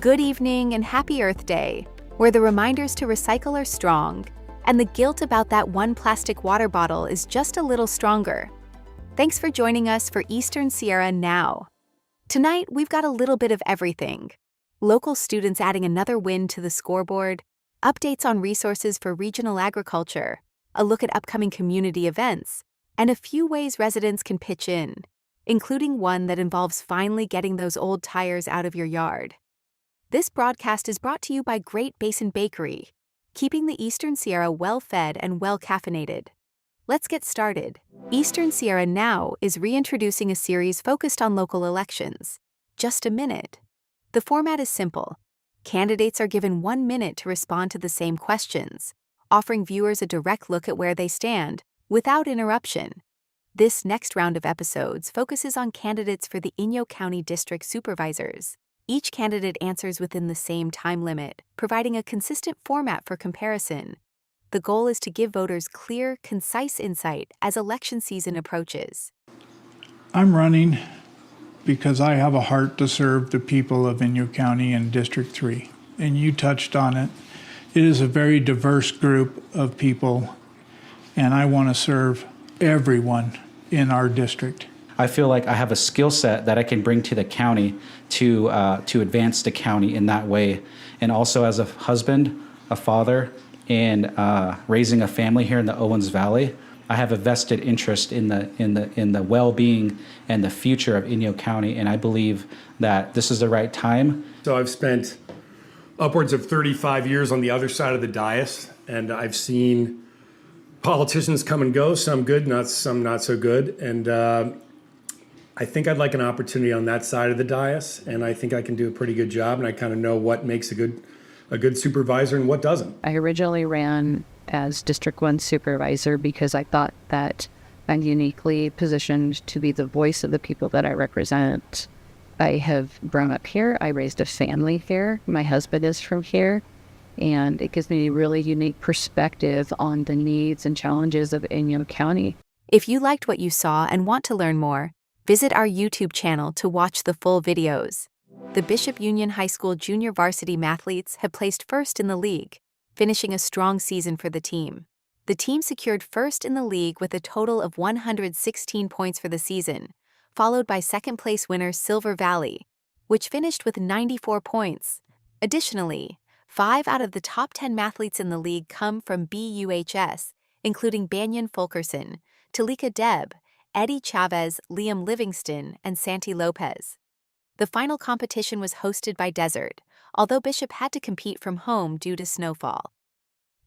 Good evening and happy Earth Day, where the reminders to recycle are strong, and the guilt about that one plastic water bottle is just a little stronger. Thanks for joining us for Eastern Sierra Now. Tonight, we've got a little bit of everything. Local students adding another win to the scoreboard, updates on resources for regional agriculture, a look at upcoming community events, and a few ways residents can pitch in, including one that involves finally getting those old tires out of your yard. This broadcast is brought to you by Great Basin Bakery, keeping the Eastern Sierra well-fed and well-caffeinated. Let's get started. Eastern Sierra Now is reintroducing a series focused on local elections. Just a minute. The format is simple. Candidates are given 1 minute to respond to the same questions, offering viewers a direct look at where they stand, without interruption. This next round of episodes focuses on candidates for the Inyo County District Supervisors. Each candidate answers within the same time limit, providing a consistent format for comparison. The goal is to give voters clear, concise insight as election season approaches. I'm running because I have a heart to serve the people of Inyo County and District 3. And you touched on it. It is a very diverse group of people, and I want to serve everyone in our district. I feel like I have a skill set that I can bring to the county to advance the county in that way. And also as a husband, a father, and raising a family here in the Owens Valley, I have a vested interest in the well-being and the future of Inyo County, and I believe that this is the right time. So I've spent upwards of 35 years on the other side of the dais, and I've seen politicians come and go, some good, some not so good, and I think I'd like an opportunity on that side of the dais, and I think I can do a pretty good job, and I kind of know what makes a good supervisor and what doesn't. I originally ran as District 1 supervisor because I thought that I'm uniquely positioned to be the voice of the people that I represent. I have grown up here. I raised a family here. My husband is from here, and it gives me a really unique perspective on the needs and challenges of Inyo County. If you liked what you saw and want to learn more, visit our YouTube channel to watch the full videos. The Bishop Union High School junior varsity mathletes have placed first in the league, finishing a strong season for the team. The team secured first in the league with a total of 116 points for the season, followed by second-place winner Silver Valley, which finished with 94 points. Additionally, 5 out of the top 10 mathletes in the league come from BUHS, including Banyan Fulkerson, Talika Deb, Eddie Chavez, Liam Livingston, and Santi Lopez. The final competition was hosted by Desert, although Bishop had to compete from home due to snowfall.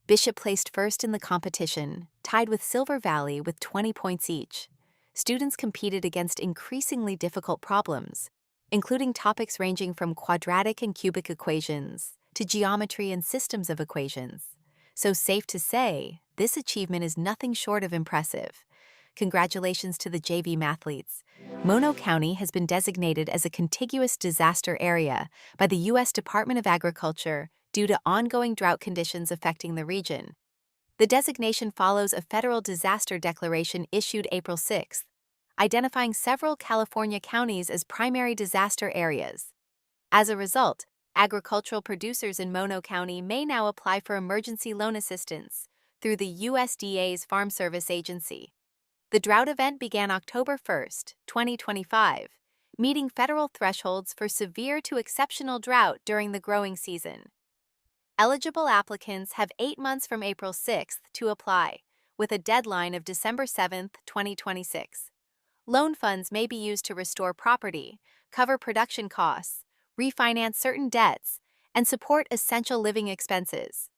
Bishop placed first in the competition, tied with Silver Valley with 20 points each. Students competed against increasingly difficult problems, including topics ranging from quadratic and cubic equations to geometry and systems of equations. So safe to say, this achievement is nothing short of impressive. Congratulations to the JV mathletes. Mono County has been designated as a contiguous disaster area by the U.S. Department of Agriculture due to ongoing drought conditions affecting the region. The designation follows a federal disaster declaration issued April 6th, identifying several California counties as primary disaster areas. As a result, agricultural producers in Mono County may now apply for emergency loan assistance through the USDA's Farm Service Agency. The drought event began October 1st, 2025, meeting federal thresholds for severe to exceptional drought during the growing season. Eligible applicants have 8 months from April 6th to apply, with a deadline of December 7th, 2026. Loan funds may be used to restore property, cover production costs, refinance certain debts, and support essential living expenses.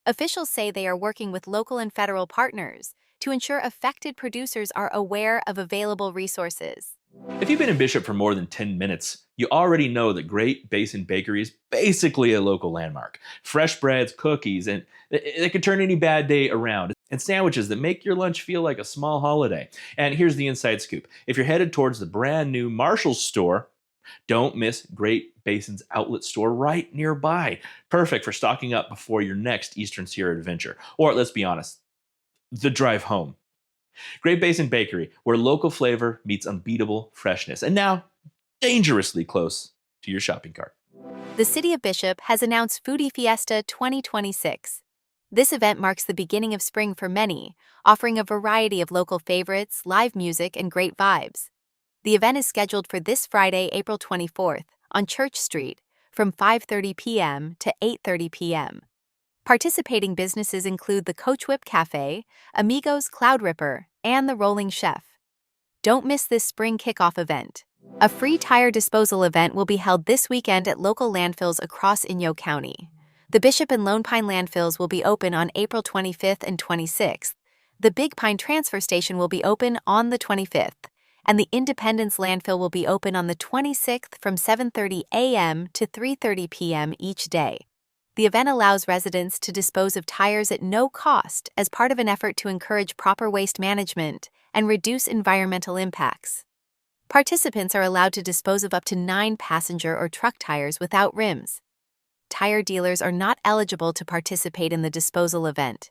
Officials say they are working with local and federal partners to ensure affected producers are aware of available resources. If you've been in Bishop for more than 10 minutes, you already know that Great Basin Bakery is basically a local landmark. Fresh breads, cookies, and they can turn any bad day around. And sandwiches that make your lunch feel like a small holiday. And here's the inside scoop. If you're headed towards the brand new Marshall's store, don't miss Great Basin's outlet store right nearby. Perfect for stocking up before your next Eastern Sierra adventure. Or let's be honest, the drive home. Great Basin Bakery, where local flavor meets unbeatable freshness. And now, dangerously close to your shopping cart. The City of Bishop has announced Foodie Fiesta 2026. This event marks the beginning of spring for many, offering a variety of local favorites, live music, and great vibes. The event is scheduled for this Friday, April 24th, on Church Street, from 5:30 p.m. to 8:30 p.m. Participating businesses include the Coach Whip Cafe, Amigos Cloud Ripper, and the Rolling Chef. Don't miss this spring kickoff event. A free tire disposal event will be held this weekend at local landfills across Inyo County. The Bishop and Lone Pine landfills will be open on April 25th and 26th. The Big Pine Transfer Station will be open on the 25th, and the Independence landfill will be open on the 26th from 7:30 a.m. to 3:30 p.m. each day. The event allows residents to dispose of tires at no cost as part of an effort to encourage proper waste management and reduce environmental impacts. Participants are allowed to dispose of up to 9 passenger or truck tires without rims. Tire dealers are not eligible to participate in the disposal event.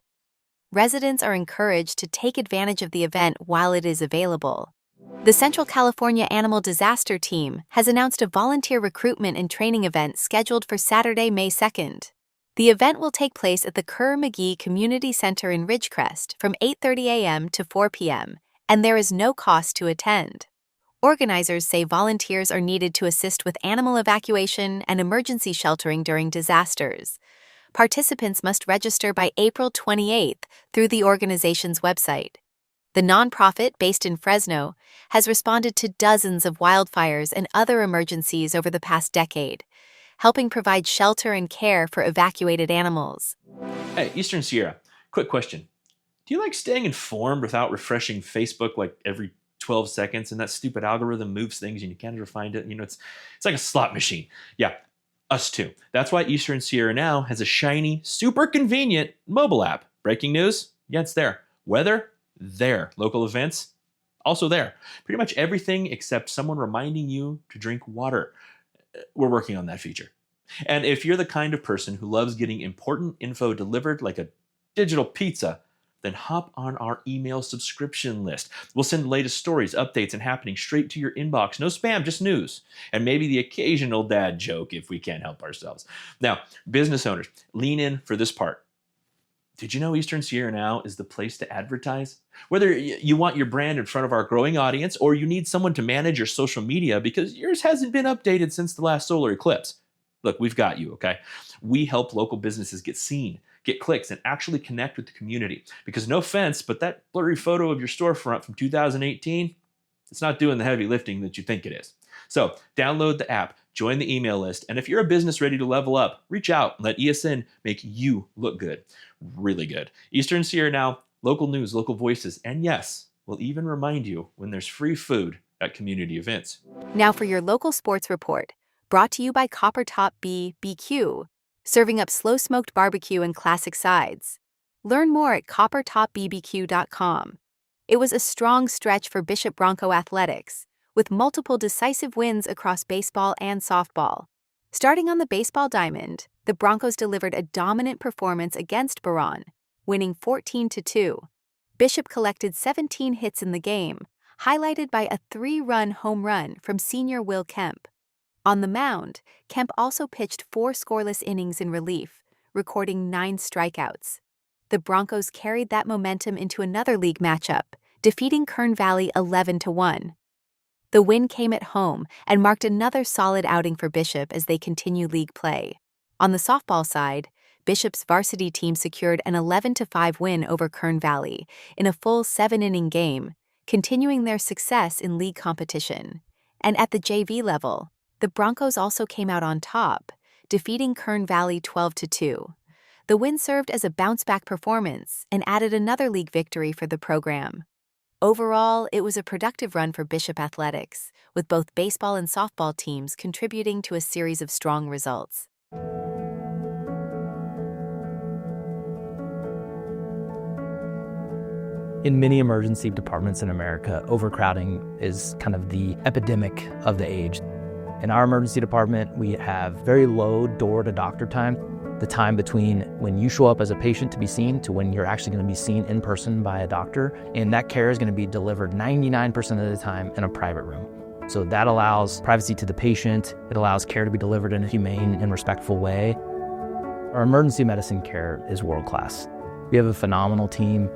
Residents are encouraged to take advantage of the event while it is available. The Central California Animal Disaster Team has announced a volunteer recruitment and training event scheduled for Saturday, May 2nd. The event will take place at the Kerr-McGee Community Center in Ridgecrest from 8:30 a.m. to 4 p.m., and there is no cost to attend. Organizers say volunteers are needed to assist with animal evacuation and emergency sheltering during disasters. Participants must register by April 28th through the organization's website. The nonprofit, based in Fresno, has responded to dozens of wildfires and other emergencies over the past decade, helping provide shelter and care for evacuated animals. Hey, Eastern Sierra, quick question. Do you like staying informed without refreshing Facebook like every 12 seconds and that stupid algorithm moves things and you can't ever find it? It's like a slot machine. Yeah, us too. That's why Eastern Sierra now has a shiny, super convenient mobile app. Breaking news? Yeah, it's there. Weather? There. Local events? Also there. Pretty much everything except someone reminding you to drink water. We're working on that feature. And if you're the kind of person who loves getting important info delivered like a digital pizza, then hop on our email subscription list. We'll send the latest stories, updates, and happenings straight to your inbox. No spam, just news. And maybe the occasional dad joke if we can't help ourselves. Now, business owners, lean in for this part. Did you know Eastern Sierra now is the place to advertise? Whether you want your brand in front of our growing audience or you need someone to manage your social media because yours hasn't been updated since the last solar eclipse. Look, we've got you, okay? We help local businesses get seen, get clicks, and actually connect with the community. Because no offense, but that blurry photo of your storefront from 2018, it's not doing the heavy lifting that you think it is. So download the app, join the email list, and if you're a business ready to level up, reach out and let ESN make you look good. Really good. Eastern Sierra now, local news, local voices, and yes, we'll even remind you when there's free food at community events. Now for your local sports report, brought to you by Copper Top BBQ, serving up slow-smoked barbecue and classic sides. Learn more at coppertopbbq.com. It was a strong stretch for Bishop Bronco athletics, with multiple decisive wins across baseball and softball. Starting on the baseball diamond, the Broncos delivered a dominant performance against Baron, winning 14-2. Bishop collected 17 hits in the game, highlighted by a 3-run home run from senior Will Kemp. On the mound, Kemp also pitched 4 scoreless innings in relief, recording 9 strikeouts. The Broncos carried that momentum into another league matchup, defeating Kern Valley 11-1. The win came at home and marked another solid outing for Bishop as they continue league play. On the softball side, Bishop's varsity team secured an 11-5 win over Kern Valley in a full 7-inning game, continuing their success in league competition. And at the JV level, the Broncos also came out on top, defeating Kern Valley 12-2. The win served as a bounce-back performance and added another league victory for the program. Overall, it was a productive run for Bishop athletics, with both baseball and softball teams contributing to a series of strong results. In many emergency departments in America, overcrowding is kind of the epidemic of the age. In our emergency department, we have very low door-to-doctor time, the time between when you show up as a patient to be seen to when you're actually going to be seen in person by a doctor, and that care is going to be delivered 99% of the time in a private room. So that allows privacy to the patient. It allows care to be delivered in a humane and respectful way. Our emergency medicine care is world-class. We have a phenomenal team.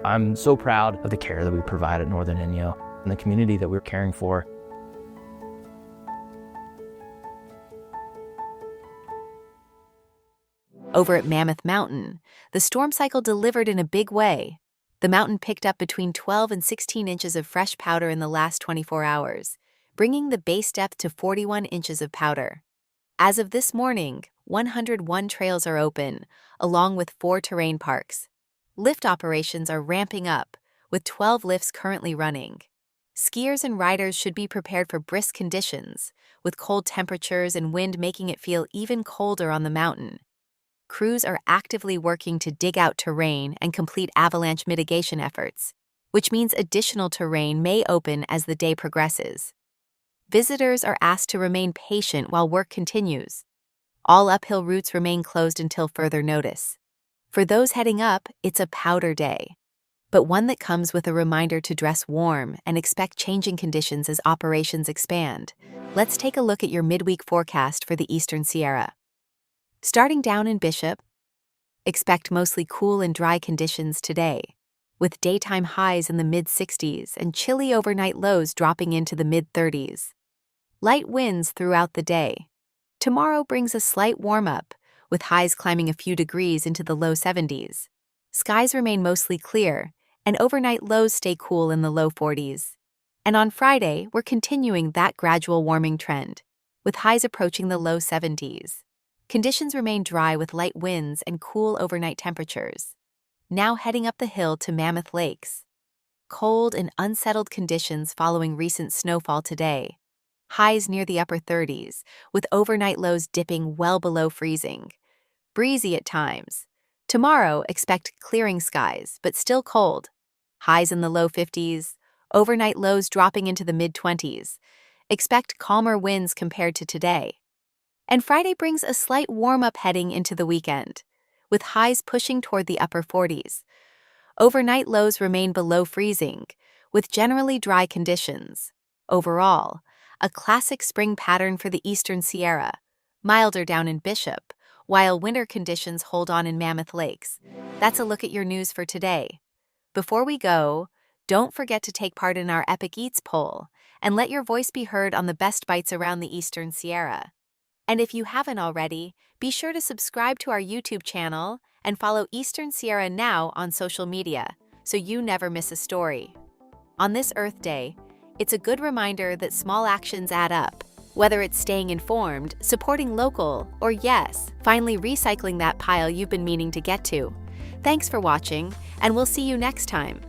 I'm so proud of the care that we provide at Northern Inyo and the community that we're caring for. Over at Mammoth Mountain, the storm cycle delivered in a big way. The mountain picked up between 12 and 16 inches of fresh powder in the last 24 hours, bringing the base depth to 41 inches of powder. As of this morning, 101 trails are open, along with 4 terrain parks. Lift operations are ramping up, with 12 lifts currently running. Skiers and riders should be prepared for brisk conditions, with cold temperatures and wind making it feel even colder on the mountain. Crews are actively working to dig out terrain and complete avalanche mitigation efforts, which means additional terrain may open as the day progresses. Visitors are asked to remain patient while work continues. All uphill routes remain closed until further notice. For those heading up, it's a powder day, but one that comes with a reminder to dress warm and expect changing conditions as operations expand. Let's take a look at your midweek forecast for the Eastern Sierra. Starting down in Bishop, expect mostly cool and dry conditions today, with daytime highs in the mid-60s and chilly overnight lows dropping into the mid-30s. Light winds throughout the day. Tomorrow brings a slight warm-up, with highs climbing a few degrees into the low 70s. Skies remain mostly clear, and overnight lows stay cool in the low 40s. And on Friday, we're continuing that gradual warming trend, with highs approaching the low 70s. Conditions remain dry with light winds and cool overnight temperatures. Now heading up the hill to Mammoth Lakes. Cold and unsettled conditions following recent snowfall today. Highs near the upper 30s, with overnight lows dipping well below freezing. Breezy at times. Tomorrow, expect clearing skies, but still cold. Highs in the low 50s, overnight lows dropping into the mid-20s. Expect calmer winds compared to today. And Friday brings a slight warm-up heading into the weekend, with highs pushing toward the upper 40s. Overnight lows remain below freezing, with generally dry conditions. Overall, a classic spring pattern for the Eastern Sierra, milder down in Bishop, while winter conditions hold on in Mammoth Lakes. That's a look at your news for today. Before we go, don't forget to take part in our Epic Eats poll and let your voice be heard on the best bites around the Eastern Sierra. And if you haven't already, be sure to subscribe to our YouTube channel and follow Eastern Sierra Now on social media so you never miss a story. On this Earth Day, it's a good reminder that small actions add up, whether it's staying informed, supporting local, or yes, finally recycling that pile you've been meaning to get to. Thanks for watching, and we'll see you next time.